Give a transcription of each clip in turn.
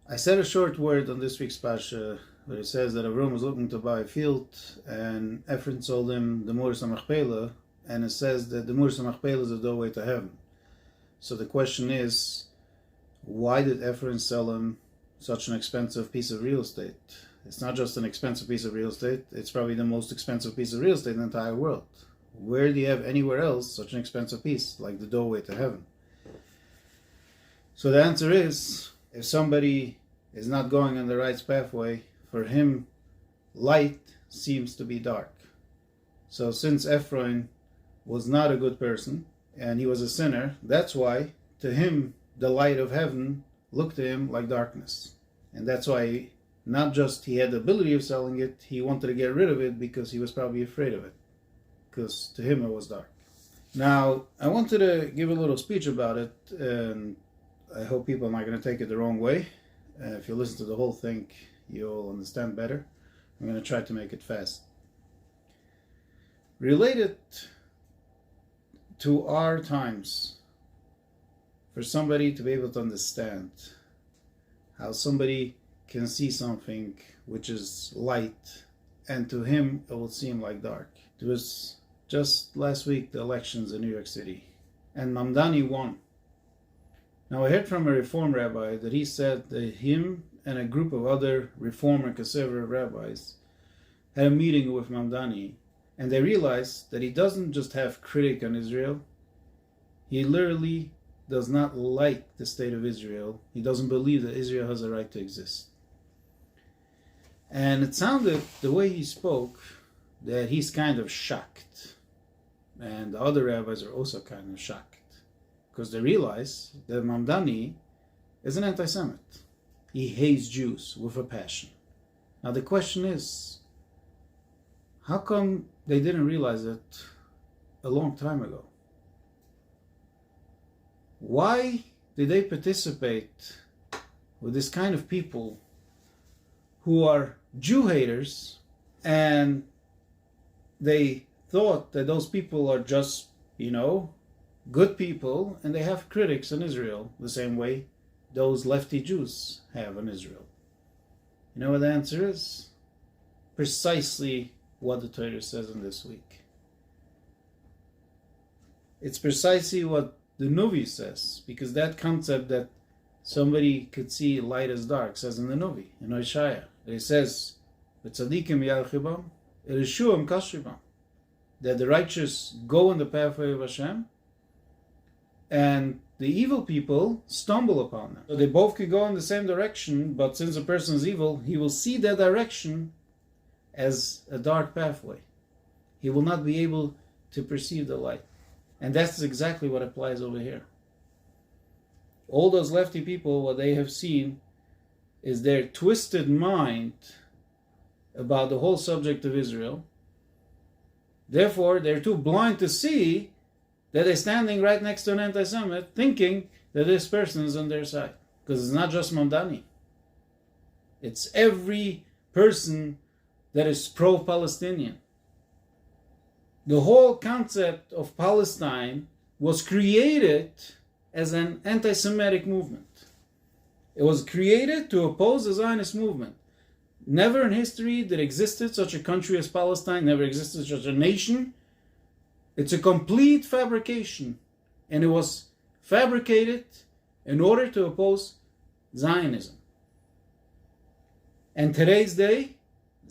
I said a short word on this week's Pasha where it says that Avram was looking to buy a field and Ephron sold him the Muras HaMachpelah, and it says that the Muras HaMachpelah is the doorway to heaven. So the question is, why did Ephron sell him such an expensive piece of real estate? It's not just an expensive piece of real estate, it's probably the most expensive piece of real estate in the entire world. Where do you have anywhere else such an expensive piece, like the doorway to heaven? So the answer is, if somebody is not going on the right pathway, for him, light seems to be dark. So since Ephron was not a good person, and he was a sinner, that's why, to him, the light of heaven looked to him like darkness. And that's why, not just he had the ability of selling it, he wanted to get rid of it because he was probably afraid of it. Because to him it was dark. Now, I wanted to give a little speech about it, and I hope people are not going to take it the wrong way. If you listen to the whole thing, you'll understand better. I'm going to try to make it fast. Related to our times, for somebody to be able to understand how somebody can see something which is light, and to him it will seem like dark. It was just last week the elections in New York City, and Mamdani won. Now I heard from a Reform rabbi that he said that him and a group of other Reform and conservative rabbis had a meeting with Mamdani, and they realized that he doesn't just have critique on Israel, he literally does not like the state of Israel. He doesn't believe that Israel has a right to exist. And it sounded, the way he spoke, that he's kind of shocked. And the other rabbis are also kind of shocked, because they realize that Mamdani is an anti-Semite. He hates Jews with a passion. Now the question is, how come they didn't realize it a long time ago? Why did they participate with this kind of people who are Jew haters, and they thought that those people are just, good people, and they have critics in Israel the same way those lefty Jews have in Israel? You know what the answer is? Precisely what the Torah says in this week. It's precisely what the Nuvi says, because that concept that somebody could see light as dark says in the Nuvi, in Oishaya. It says, "V'tzadikim yarchibam, elishuam kashribam," that the righteous go in the pathway of Hashem, and the evil people stumble upon them. So they both could go in the same direction, but since a person is evil, he will see that direction as a dark pathway. He will not be able to perceive the light. And that's exactly what applies over here. All those lefty people, what they have seen is their twisted mind about the whole subject of Israel. Therefore, they're too blind to see that they're standing right next to an anti-Semite, thinking that this person is on their side. Because it's not just Mamdani. It's every person that is pro-Palestinian. The whole concept of Palestine was created as an anti-Semitic movement. It was created to oppose the Zionist movement. Never in history did existed such a country as Palestine, never existed such a nation. It's a complete fabrication, and it was fabricated in order to oppose Zionism. And today's day,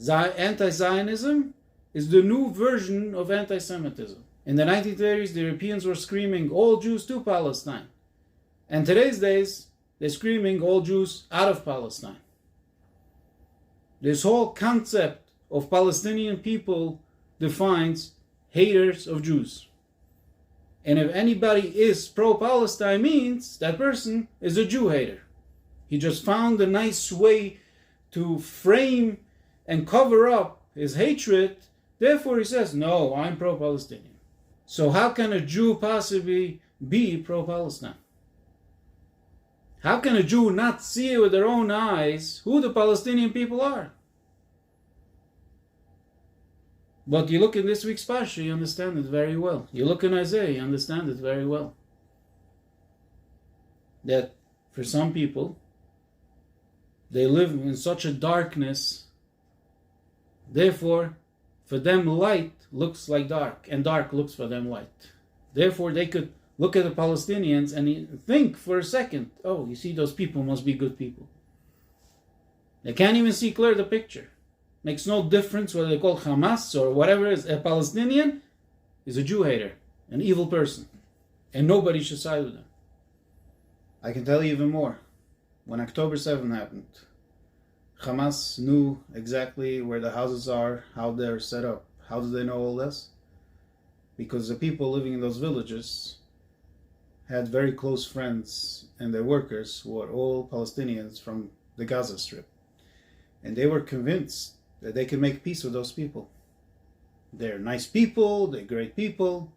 anti-Zionism is the new version of anti-Semitism. In the 1930s, the Europeans were screaming, "All Jews to Palestine." And today's days, they're screaming, "All Jews out of Palestine." This whole concept of Palestinian people defines haters of Jews. And if anybody is pro-Palestine, means that person is a Jew hater. He just found a nice way to frame and cover up his hatred. Therefore he says, "No, I'm pro-Palestinian." So how can a Jew possibly be pro-Palestine? How can a Jew not see with their own eyes who the Palestinian people are? But you look in this week's Parsha, you understand it very well. You look in Isaiah, you understand it very well. That for some people, They live in such a darkness. Therefore, for them light looks like dark, and dark looks for them light. Therefore, they could look at the Palestinians and think for a second, oh, you see, those people must be good people. They can't even see clear the picture. Makes no difference whether they call Hamas or whatever it is. A Palestinian is a Jew hater, an evil person, and nobody should side with them. I can tell you even more. When October 7th happened, Hamas knew exactly where the houses are, how they're set up. How do they know all this? Because the people living in those villages had very close friends, and their workers were all Palestinians from the Gaza Strip. And they were convinced that they could make peace with those people. They're nice people, they're great people.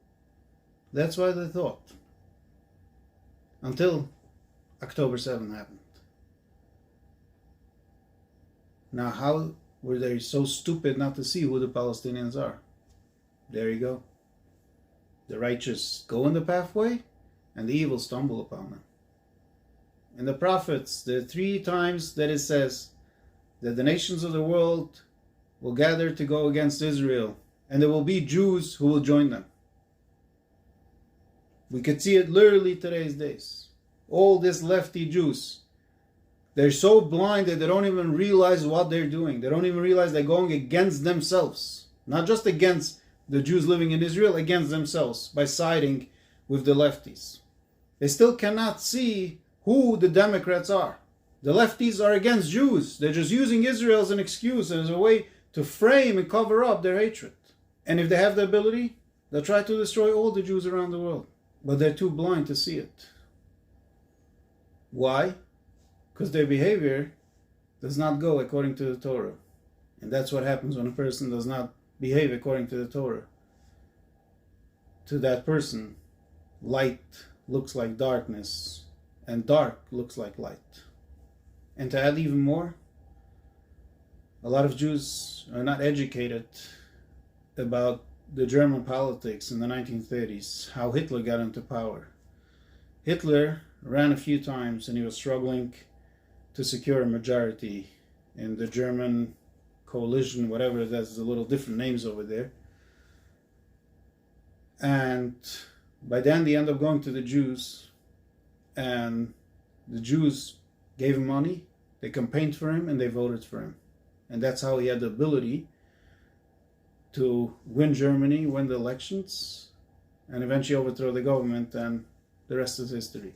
That's why they thought. Until October 7th happened. Now, how were they so stupid not to see who the Palestinians are? There you go. The righteous go in the pathway, and the evil stumble upon them. In the prophets, there are 3 times that it says that the nations of the world will gather to go against Israel, and there will be Jews who will join them. We could see it literally today's days. All these lefty Jews, they're so blind that they don't even realize what they're doing. They don't even realize they're going against themselves. Not just against the Jews living in Israel, against themselves by siding with the lefties. They still cannot see who the Democrats are. The lefties are against Jews. They're just using Israel as an excuse and as a way to frame and cover up their hatred. And if they have the ability, they'll try to destroy all the Jews around the world. But they're too blind to see it. Why? Because their behavior does not go according to the Torah. And that's what happens when a person does not behave according to the Torah. To that person, light looks like darkness, and dark looks like light. And to add even more, a lot of Jews are not educated about the German politics in the 1930s, how Hitler got into power. Hitler ran a few times and he was struggling to secure a majority in the German coalition, whatever, there's the little different names over there. And by then they end up going to the Jews, and the Jews gave him money, they campaigned for him, and they voted for him. And that's how he had the ability to win Germany, win the elections, and eventually overthrow the government, and the rest is history.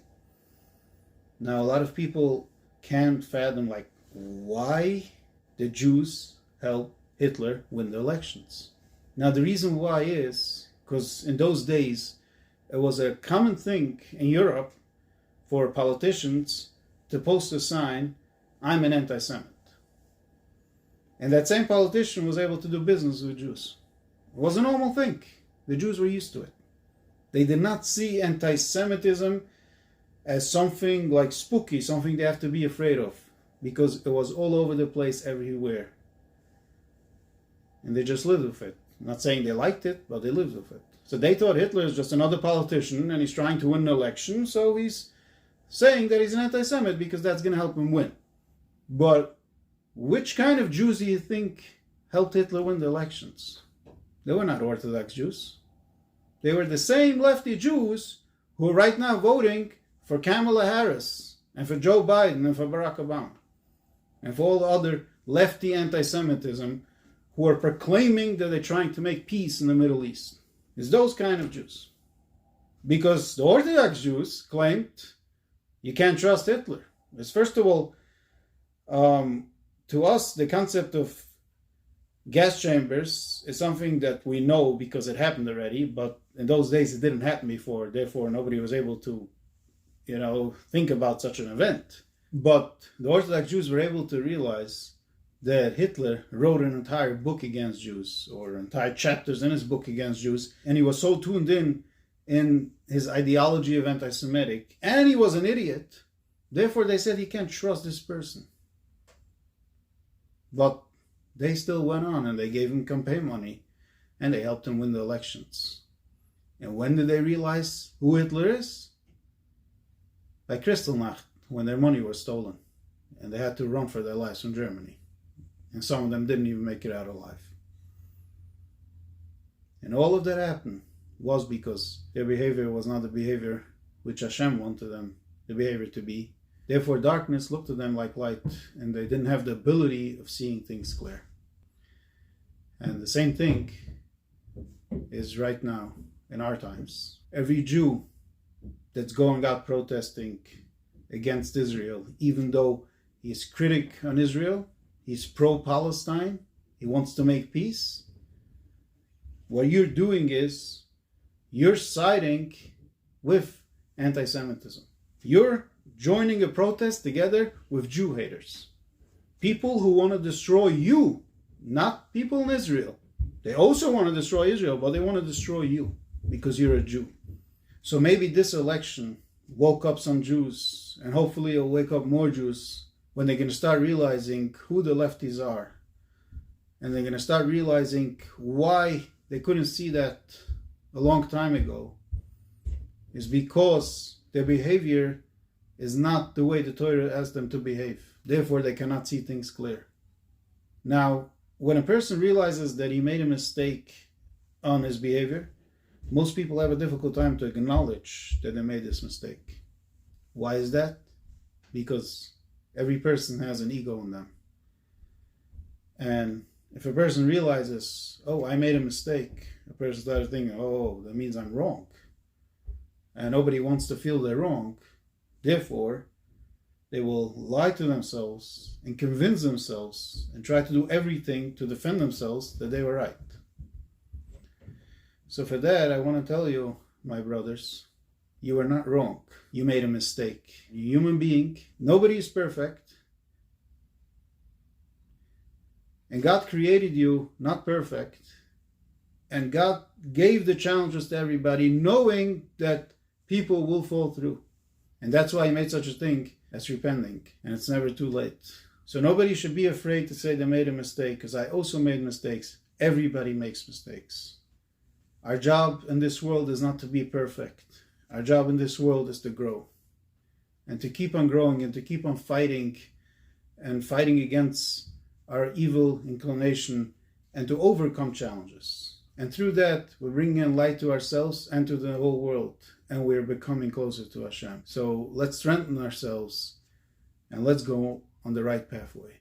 Now, a lot of people can't fathom, like, why the Jews helped Hitler win the elections. Now, the reason why is because in those days, it was a common thing in Europe for politicians to post a sign, "I'm an anti-Semite." And that same politician was able to do business with Jews. It was a normal thing. The Jews were used to it. They did not see anti-Semitism as something like spooky, something they have to be afraid of, because it was all over the place, everywhere. And they just lived with it. I'm not saying they liked it, but they lived with it. So they thought Hitler is just another politician and he's trying to win an election, so he's saying that he's an anti-Semite because that's going to help him win. But which kind of Jews do you think helped Hitler win the elections? They were not Orthodox Jews. They were the same lefty Jews who are right now voting for Kamala Harris and for Joe Biden and for Barack Obama and for all the other lefty anti-Semitism who are proclaiming that they're trying to make peace in the Middle East. It's those kind of Jews. Because the Orthodox Jews claimed you can't trust Hitler. Because first of all, to us, the concept of gas chambers is something that we know because it happened already, but in those days it didn't happen before, therefore nobody was able to, think about such an event. But the Orthodox Jews were able to realize that Hitler wrote an entire book against Jews, or entire chapters in his book against Jews, and he was so tuned in his ideology of anti-Semitic, and he was an idiot, therefore they said he can't trust this person. But they still went on and they gave him campaign money and they helped him win the elections. And when did they realize who Hitler is? By Kristallnacht, when their money was stolen. and they had to run for their lives from Germany. And some of them didn't even make it out alive. And all of that happened was because their behavior was not the behavior which Hashem wanted them, the behavior to be. Therefore, darkness looked to them like light, and they didn't have the ability of seeing things clear. And the same thing is right now in our times. Every Jew that's going out protesting against Israel, even though he's critic on Israel, he's pro-Palestine, he wants to make peace, what you're doing is you're siding with anti-Semitism. You're joining a protest together with Jew haters. People who want to destroy you, not people in Israel. They also want to destroy Israel, but they want to destroy you because you're a Jew. So maybe this election woke up some Jews, and hopefully it'll wake up more Jews when they're going to start realizing who the lefties are. And they're going to start realizing why they couldn't see that a long time ago. Is because their behavior is not the way the Torah asks them to behave. Therefore, they cannot see things clear. Now, when a person realizes that he made a mistake on his behavior, most people have a difficult time to acknowledge that they made this mistake. Why is that? Because every person has an ego in them. And if a person realizes, oh, I made a mistake, a person started thinking, oh, that means I'm wrong. And nobody wants to feel they're wrong. Therefore, they will lie to themselves and convince themselves and try to do everything to defend themselves that they were right. So for that, I want to tell you, my brothers, you are not wrong. You made a mistake. You're a human being. Nobody is perfect. And God created you not perfect. And God gave the challenges to everybody, knowing that people will fall through. And that's why He made such a thing as repenting. And it's never too late. So nobody should be afraid to say they made a mistake, because I also made mistakes. Everybody makes mistakes. Our job in this world is not to be perfect. Our job in this world is to grow. And to keep on growing and to keep on fighting and fighting against our evil inclination and to overcome challenges. And through that, we're bringing in light to ourselves and to the whole world. And we're becoming closer to Hashem. So let's strengthen ourselves and let's go on the right pathway.